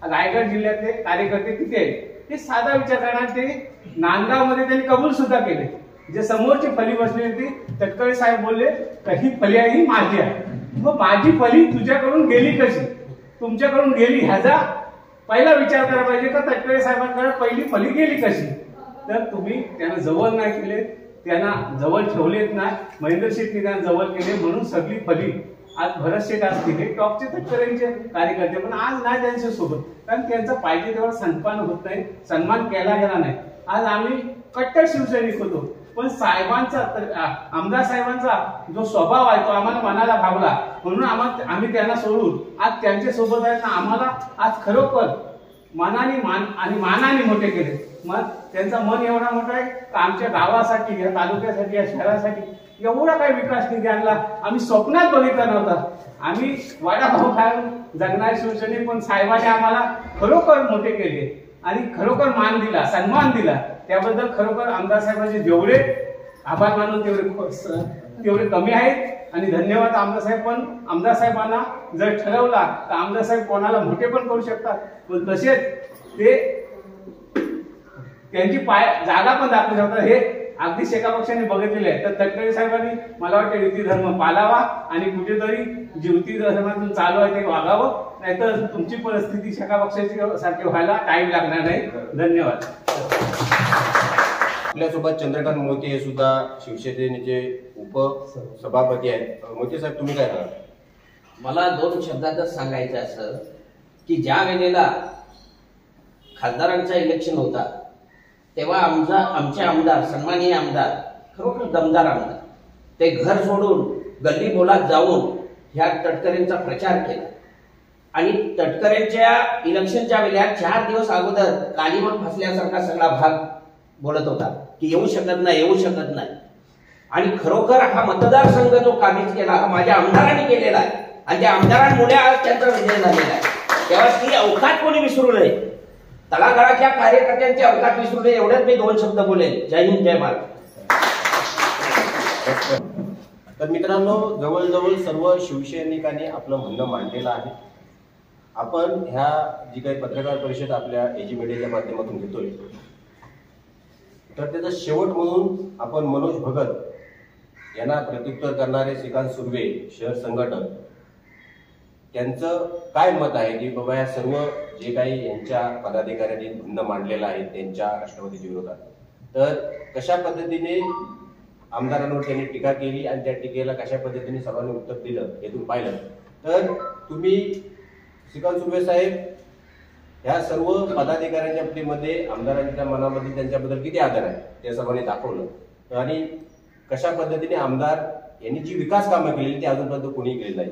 रायगड जिल्ह्यातले कार्यकर्ते किती आहेत ते साधा विचार करणार. ते नांदगावमध्ये त्यांनी कबूल सुद्धा केले. जे समोरची फली बसली होती तटकरे साहेब बोलले का ही फली आहे ही माझी आहे. मग माझी फली तुझ्याकडून गेली कशी, तुमच्याकडून गेली ह्याचा पहिला विचार करायला पाहिजे का तटकरे साहेबांकडे पहिली फली गेली कशी. तर तुम्ही त्यांना जवळ नाही केले, त्यांना जवळ ठेवलेत नाही, महेंद्र शेठनी त्यांना जवळ केले, म्हणून सगळी फली आज भरत शेठ असतील हे टॉपचे तटकरेंचे कार्यकर्ते, पण आज नाही त्यांच्या सोबत, कारण त्यांचा पाहिजे तेव्हा सन्मान होत नाही, सन्मान केला गेला नाही. आज आम्ही कट्टर शिवसैनिक होतो, पण साहेबांचा आमदार साहेबांचा जो स्वभाव आहे तो आम्हाला मनाला भावला, म्हणून आम्ही त्यांना सोडून आज त्यांच्या सोबत आहेत ना. आम्हाला आज खरोखर मानाने मोठे केले. मग त्यांचं मन एवढा मोठा आहे का आमच्या गावासाठी, या तालुक्यासाठी, या शहरासाठी एवढा काही विकास निधी आणला आम्ही स्वप्नात बघितला नव्हता. आम्ही वडापाव खाऊन जगणारे शिवसैनिक, पण साहेबांनी आम्हाला खरोखर मोठे केले आणि खरोखर मान दिला, सन्मान दिला. त्याबद्दल खरोखर आमदार साहेबांचे जेवढे आभार मानून तेवढे कमी आहेत. आणि धन्यवाद आमदार साहेब. पण आमदार साहेबांना जर ठरवला तर आमदार साहेब कोणाला मोठे पण करू शकतात, पण तसेच ते त्यांची जागा पण दाखवू शकतात. हे अगदी शेका पक्षाने बघितलेले आहे. तर तटकरे साहेबांनी मला वाटतं युती धर्म पालावा आणि कुठेतरी युती धर्मातून चालू आहे ते वागावं, नाहीतर तुमची परिस्थिती शेका पक्षाची सारखी व्हायला टाइम लागणार नाही. धन्यवाद. आपल्यासोबत चंद्रकांत मोहिते हे सुद्धा शिवसेनेचे उपसभापती आहेत. मोहिते साहेब, तुम्ही काय सांगा? मला 2 शब्दातच सांगायचं असं की ज्या वेळेला खासदारांचा इलेक्शन होता तेव्हा आमचे आमदार, सन्माननीय आमदार, खरोखर दमदार आमदार, ते घर सोडून गल्ली बोलात जाऊन ह्या तटकरेंचा प्रचार केला. आणि तटकरेंच्या इलेक्शनच्या वेळेला 4 दिवस अगोदर कालीमा फसल्यासारखा सगळा भाग बोलत होता की येऊ शकत नाही. आणि खरोखर हा मतदारसंघ जो काबीज केला हा माझ्या आमदारांनी केलेला आहे आणि त्या आमदारांमुळे आज त्यांचा विजय झालेला आहे. तेव्हा ती अवकाश कोणी विसरू नये, तळागाळाच्या कार्यकर्त्यांचे अवकाश विसरू नये. एवढेच मी 2 शब्द बोलेन. जय हिंद, जय महाराष्ट्र. तर मित्रांनो, जवळजवळ सर्व शिवसैनिकांनी आपलं म्हणणं मांडलेलं आहे. आपण ह्या जी काही पत्रकार परिषद आपल्या एजी मीडियाच्या माध्यमातून घेतोय, तर त्याचा शेवट म्हणून आपण मनोज भगत यांना प्रत्युत्तर करणारे श्रीकांत सुर्वे, शहर संघटक, त्यांचं काय मत आहे की बाबा या सर्व जे काही यांच्या पदाधिकाऱ्यांनी म्हणणं मांडलेलं आहे त्यांच्या राष्ट्रवादीच्या विरोधात, तर कशा पद्धतीने आमदारांवर त्यांनी टीका केली आणि त्या टीकेला कशा पद्धतीने सर्वांनी उत्तर दिलं हे तुम्ही पाहिलं. तर तुम्ही श्रीकांत सुर्वे साहेब, ह्या सर्व पदाधिकाऱ्यांच्या बाबतीमध्ये आमदारांच्या मनामध्ये त्यांच्याबद्दल किती आदर आहे ते सर्वांनी दाखवलं आणि कशा पद्धतीने आमदार यांनी जी विकास कामं केलेली ती अजूनपर्यंत कोणीही केली नाही.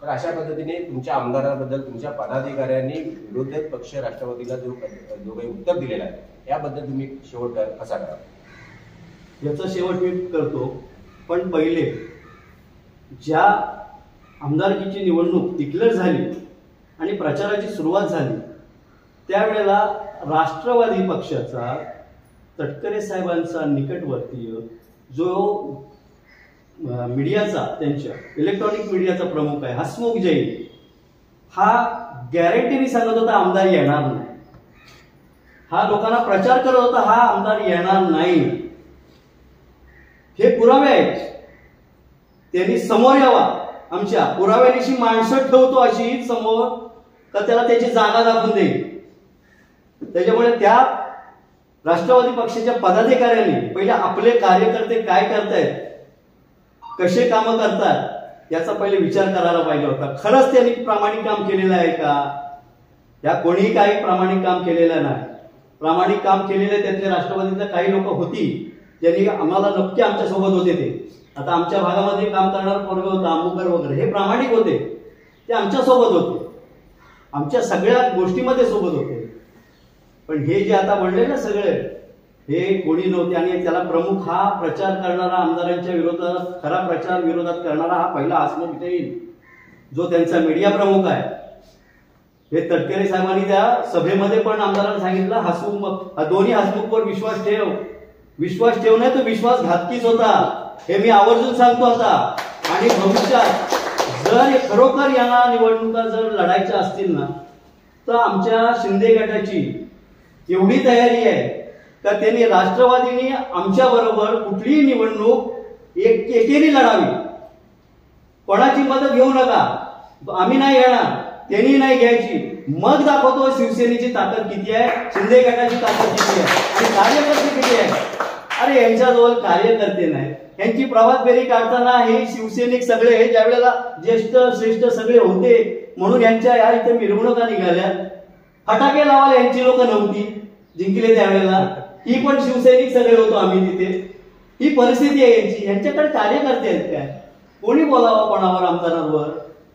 तर अशा पद्धतीने तुमच्या आमदारांबद्दल तुमच्या पदाधिकाऱ्यांनी विरोधक पक्ष राष्ट्रवादीला जो काही उत्तर दिलेलं आहे याबद्दल तुम्ही शेवट कसा करा? याचा शेवट मी करतो. पण पहिले ज्या आमदारकीची निवडणूक डिक्लेअर झाली आणि प्रचाराची सुरुवात झाली त्यावेळेला राष्ट्रवादी पक्षाचा तटकरे साहेबांचा निकटवर्तीय जो मीडियाचा, त्यांच्या इलेक्ट्रॉनिक मीडियाचा प्रमुख आहे हसमुख जैन, हा गॅरंटीने सांगत होता आमदार येणार नाही. हा लोकांना प्रचार करत होता हा आमदार येणार नाही. हे पुरावे आहेत. त्यांनी समोर यावा. आमच्या पुराव्यानिशी माणसं ठेवतो अशी समोर का त्याला त्याची जागा दाखवून देईल. त्याच्यामुळे त्या राष्ट्रवादी पक्षाच्या पदाधिकाऱ्यांनी पहिले आपले कार्यकर्ते काय करतायत, कसे कामं करतात याचा पहिले विचार करायला पाहिजे होता. खरंच त्यांनी प्रामाणिक काम केलेलं आहे का? या कोणीही काही प्रामाणिक काम केलेलं नाही. प्रामाणिक काम केलेले त्यातले राष्ट्रवादीतले काही लोक होती ज्यांनी आम्हाला नक्की आमच्या सोबत होते. ते आता आमच्या भागामध्ये काम करणार पोरग होता आंबुकर वगैरे, हे प्रामाणिक होते, ते आमच्या सोबत होते, आमच्या सगळ्या गोष्टीमध्ये सोबत होते. पण हे जे आता बनले ना सगळे, हे कोणी नव्हते. आणि त्याला प्रमुख हा प्रचार करणारा, आमदारांच्या विरोधात खरा प्रचार विरोधात करणारा हा पहिला हसमुख येईल जो त्यांचा मीडिया प्रमुख आहे. हे तटकरे साहेबांनी त्या सभेमध्ये पण आमदारांना सांगितलं हसमुख, दोन्ही हसमुखवर विश्वास ठेव. विश्वास ठेव नाही तो विश्वासघातकीच होता, हे मी आवर्जून सांगतो आता. आणि भविष्यात जर खरोखर यांना निवडणुका जर लढायच्या असतील ना तर आमच्या शिंदे गटाची एवढी तयारी आहे का त्यांनी राष्ट्रवादीने आमच्या बरोबर कुठलीही निवडणूक एकेरी लढावी. कोणाची मदत घेऊ नका, आम्ही नाही घेणार, त्यांनी नाही घ्यायची. मग दाखवतो शिवसेनेची ताकद किती आहे, शिंदे गटाची ताकद किती आहे आणि कार्यकर्ते किती आहे. अरे यांच्याजवळ कार्यकर्ते नाही. यांची प्रभात फेरी काढताना हे शिवसैनिक सगळे ज्या वेळेला ज्येष्ठ श्रेष्ठ सगळे होते म्हणून यांच्या या इथे मिरवणुका निघाल्या, फटाके लावायला यांची लोक नव्हती जिंकले त्यावेळेला. ही पण शिवसैनिक सगळे होतो आम्ही तिथे. ही परिस्थिती आहे यांची. यांच्याकडे कार्यकर्ते आहेत काय? कोणी बोलावं कोणावर, आमदारांवर?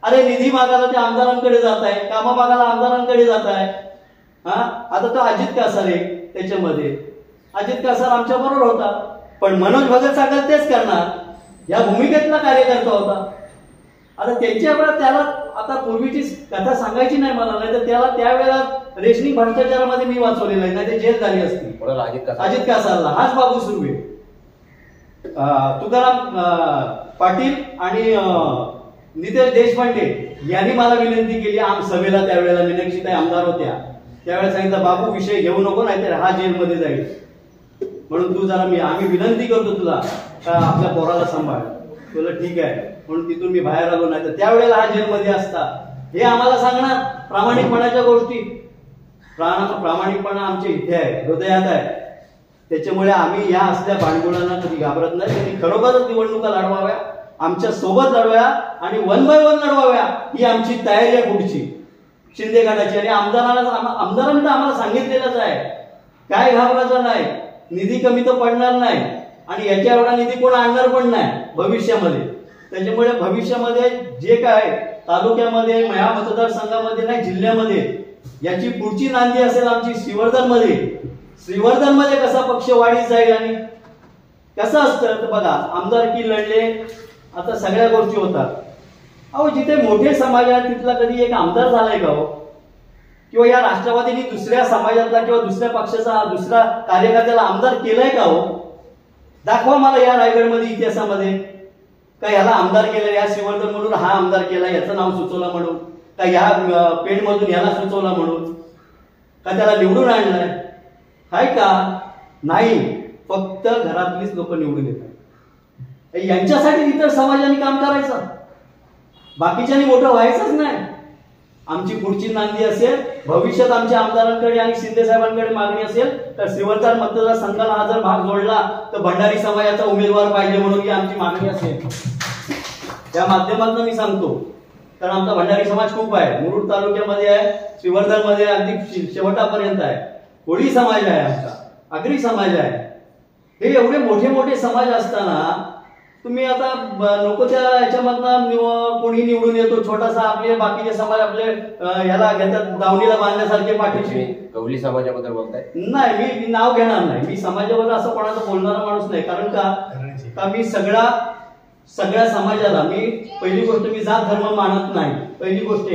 अरे निधी मागायला ते आमदारांकडे जात आहे, कामं मागायला आमदारांकडे जात आहे. आता तो अजित कासारे त्याच्यामध्ये, अजित कासार आमच्या बरोबर होता, पण मनोज भगत सांगेल तेच करणार, या भूमिकेतला कार्यकर्ता होता. आता त्यांच्या वेळा त्याला आता पूर्वीची कथा सांगायची नाही मला, नाही तर त्याला त्यावेळेला रेशनिंग भ्रष्टाचारामध्ये मी वाचवलेलं आहे, नाही ते जेल झाली असती. अजित कासारला हाच बाबू सुर्वे, तुकाराम पाटील आणि नितेश देशपांडे यांनी मला विनंती केली सभेला. त्यावेळेला मीनाक्षीताई आमदार होत्या, त्यावेळेला सांगितलं बाबू विषय घेऊ नको, नाहीतर हा जेलमध्ये जाईल, म्हणून तू जरा आम्ही विनंती करतो तुला का आपल्या पोराला सांभाळ. तुला ठीक आहे म्हणून तिथून मी बाहेर आलो, नाही तर त्यावेळेला हा जेलमध्ये असता. हे आम्हाला सांगणार प्रामाणिकपणाच्या गोष्टी. प्रामाणिकपणा आमच्या इथे आहे, हृदयात आहे. त्याच्यामुळे आम्ही या असल्या भांडवलांना कधी घाबरत नाही. त्यांनी खरोखरच निवडणुका लढवाव्या, आमच्या सोबत लढवाव्या आणि 1 by 1 लढवाव्या, ही आमची तयारी आहे पुढची शिंदे गटाची. आणि आमदारांनी तर आम्हाला सांगितलेलंच आहे, काय घाबरायचं नाही, निधी कमी तर पडणार नाही आणि याच्या एवढा निधी कोण आणणार पण नाही भविष्यामध्ये. त्याच्यामुळे भविष्यामध्ये जे काय तालुक्यामध्ये, या मतदारसंघामध्ये नाही जिल्ह्यामध्ये याची पुढची नांदी असेल आमची श्रीवर्धनमध्ये. श्रीवर्धनमध्ये कसा पक्ष वाढीत जाईल आणि कसं असतं तर बघा, आमदारकी लढले, आता सगळ्या गोष्टी होतात. अहो जिथे मोठे समाज आहेत तिथला कधी एक आमदार झालाय का हो? किंवा या राष्ट्रवादीने दुसऱ्या समाजातला किंवा दुसऱ्या पक्षाचा दुसऱ्या कार्यकर्त्याला आमदार केलाय का हो? दाखवा मला या रायगडमध्ये इतिहासामध्ये का याला आमदार केलं, या श्रीवर्धन म्हणून हा आमदार केला, याचं नाव सुचवलं म्हणून, का या पेणमधून याला सुचवला म्हणून, का त्याला निवडून आणलंय हाय का? नाही, फक्त घरातलीच लोक निवडून येतात. यांच्यासाठी इतर समाजाने काम करायचं, बाकीच्यांनी मोठं व्हायचंच नाही. आमची पुढची नांदी असेल भविष्यात आमच्या आमदारांकडे आणि शिंदे साहेबांकडे मागणी असेल तर श्रीवर्धन मतदारसंघाला हा जर भाग जोडला तर भंडारी समाजाचा उमेदवार पाहिजे म्हणून ही आमची मागणी असेल. त्या माध्यमातून मी सांगतो, कारण आमचा भंडारी समाज खूप आहे, मुरुड तालुक्यामध्ये आहे, श्रीवर्धन मध्ये अगदी शेवटापर्यंत आहे, कोळी समाज आहे, आमचा आगरी समाज आहे. हे एवढे मोठे मोठे समाज असताना तुम्ही आता नको त्या याच्यामधनं कोणी निवडून येतो, छोटासा आपले बाकीचे समाज आपले ह्याला घेतात दावणीला बांधण्यासारखे पाठीशी. गवळी समाजाबद्दल बोलताय? नाही, मी नाव घेणार नाही, मी समाजाबद्दल असं कोणाचा बोलणारा माणूस नाही. कारण का मी सगळ्या समाजाला, मी पहिली गोष्ट मी जात धर्म मानत नाही. पहिली गोष्ट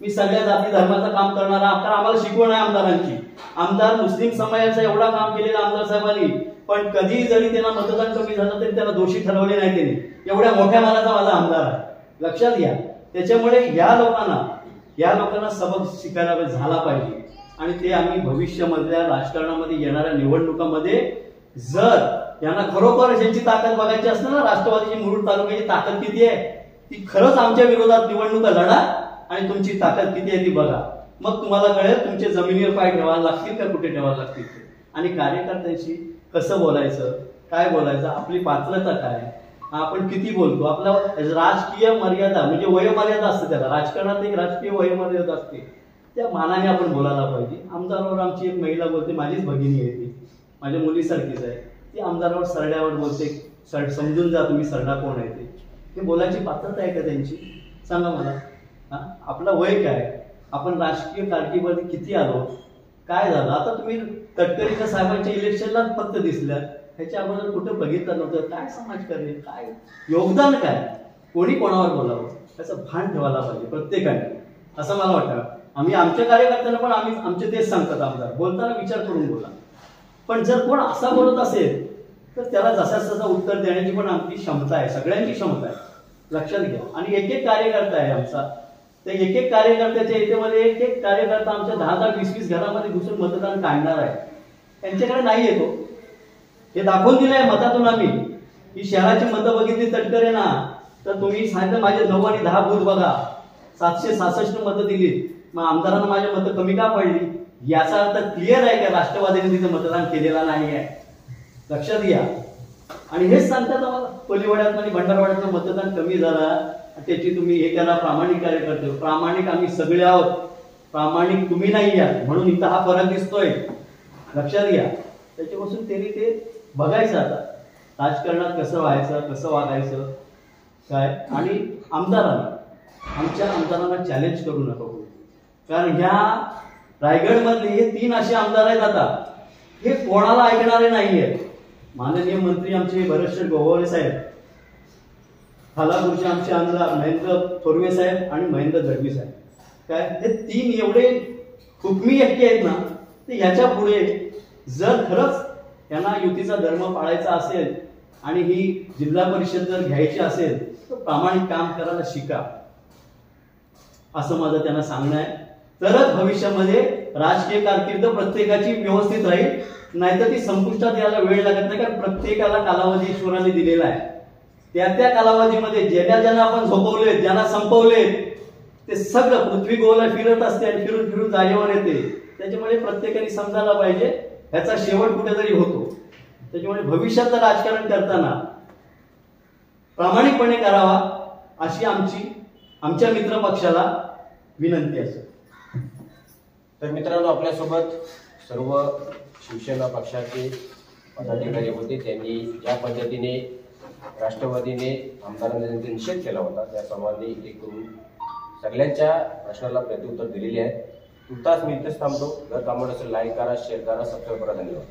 मी सगळ्या जाती धर्माचं काम करणारा, कारण आम्हाला शिकवण आहे आमदारांची. आमदार मुस्लिम समाजाचं एवढा काम केलेलं आमदार साहेबांनी, पण कधी जरी त्यांना मतदान कमी झालं तरी त्यांना दोषी ठरवले नाही त्यांनी. एवढ्या मोठ्या मानाचा माझा आमदार आहे, लक्षात घ्या. त्याच्यामुळे या लोकांना सबक शिकायला झाला पाहिजे. आणि ते आम्ही भविष्यामधल्या राजकारणामध्ये येणाऱ्या निवडणुकांमध्ये जर यांना खरोखर यांची ताकद बघायची असते ना, राष्ट्रवादीची मुरुड तालुक्याची ताकद किती आहे ती खरंच आमच्या विरोधात निवडणुका लढा आणि तुमची ताकद किती आहे ती बघा. मग तुम्हाला कळेल तुमचे जमिनीवर पाय ठेवायला लागतील का कुठे ठेवायला लागतील. आणि कार्यकर्त्यांशी कसं बोलायचं, काय बोलायचं, आपली पात्रता काय, आपण किती बोलतो, आपला राजकीय मर्यादा म्हणजे वयोमर्यादा असते, त्याला राजकारणात एक राजकीय वयोमर्यादा असते, त्या मानाने आपण बोलायला पाहिजे. आमदारावर आमची एक महिला बोलते, माझीच भगिनी आहे ती, माझ्या मुलीसारखीच आहे, ती आमदारावर सरड्यावर बोलते, समजून जा तुम्ही सरडा कोण आहे ते बोलायची पात्रता आहे का त्यांची? सांगा मला. आपलं वय काय, आपण राजकीय कारकीमध्ये किती आलो, काय झालं. आता तुम्ही तटकरेच्या साहेबांच्या इलेक्शनला फक्त दिसल्या, ह्याच्या अगोदर कुठं बघितलं नव्हतं. काय समाजकार्य, काय योगदान, काय कोणी कोणावर बोलावं त्याचं भान ठेवायला पाहिजे प्रत्येकाने, असं मला वाटतं. आम्ही आमच्या कार्यकर्त्यांना पण आमचे तेच सांगतात, आमदार बोलताना विचार करून बोला. पण जर कोण असा बोलत असेल तर त्याला जसा उत्तर देण्याची पण आमची क्षमता आहे, सगळ्यांची क्षमता आहे, लक्षात घ्या. आणि एक एक कार्यकर्ता आहे आमचा, त्या एक एक कार्यकर्त्याच्या याच्यामध्ये एक एक कार्यकर्ता आमच्या 10-10, 20-20 घरामध्ये घुसून मतदान काढणार आहे. त्यांच्याकडे नाही येतो, हे दाखवून दिलंय मतातून आम्ही. ही शहराची मतं बघितली तटकरे ना तर तुम्ही सांगितलं माझे 9 आणि 10 बूथ बघा, 766 मतं दिली, मग आमदारांना माझ्या मतं कमी का पडली? याचा अर्थ क्लिअर आहे की राष्ट्रवादीने तिथे मतदान केलेला नाही आहे, लक्षात घ्या. आणि हेच सांगतात आम्हाला कोलीवाड्यात आणि भंडारवाड्यातलं मतदान कमी झालं, त्याची तुम्ही हे करा, प्रामाणिक कार्यकर्ते. प्रामाणिक आम्ही सगळे आहोत, प्रामाणिक तुम्ही नाही आहात, म्हणून इथं हा फरक दिसतोय, लक्षात घ्या. त्याच्यापासून त्यांनी ते बघायचं आता राजकारणात कसं व्हायचं, कसं वागायचं काय. आणि आमच्या आमदारांना चॅलेंज करू नका, कारण ह्या रायगडमधले हे 3 असे आमदार आहेत आता, हे कोणाला ऐकणारे नाहीये. माननीय मंत्री आमचे भरतशेठ गोवावले साहेब, खालापूरचे आमचे आमदार महेंद्र थोरवे साहेब आणि महेंद्र झडवी साहेब, काय हे 3 एवढे हुकमी व्यक्ती आहेत ना, ते याच्या पुढे जर खरंच त्यांना युतीचा धर्म पाळायचा असेल आणि ही जिल्हा परिषद जर घ्यायची असेल तर प्रामाणिक काम करायला शिका, असं माझं त्यांना सांगणं आहे. तरच भविष्यामध्ये राजकीय कारकीर्द प्रत्येकाची व्यवस्थित राहील, नाहीतर ती संपुष्टात यायला वेळ लागत नाही. कारण प्रत्येकाला कालावधी ईश्वराने दिलेला आहे. त्या कालावधीमध्ये ज्यांना आपण झोपवले, ज्यांना संपवले, ते सगळं पृथ्वी गोला फिरत असते आणि फिरून फिरून जागेवर येते. त्याच्यामुळे प्रत्येकाने समजायला पाहिजे ह्याचा शेवट कुठेतरी होतो. त्याच्यामुळे भविष्याचं राजकारण करताना प्रामाणिकपणे करावा अशी आमच्या मित्र पक्षाला विनंती असेल. तर मित्रांनो, आपल्यासोबत सर्व शिवसेना पक्षाचे पदाधिकारी होते. त्यांनी ज्या पद्धतीने राष्ट्रवादीने आमदारांचा निषेध केला होता त्याप्रमाणे एक करून सगळ्यांच्या प्रश्नाला प्रत्युत्तर दिलेले आहे. तुर्तास मी इथेच थांबतो. जर कामं असेल लाईक करा, शेअर करा, सबस्क्राईब करा. धन्यवाद.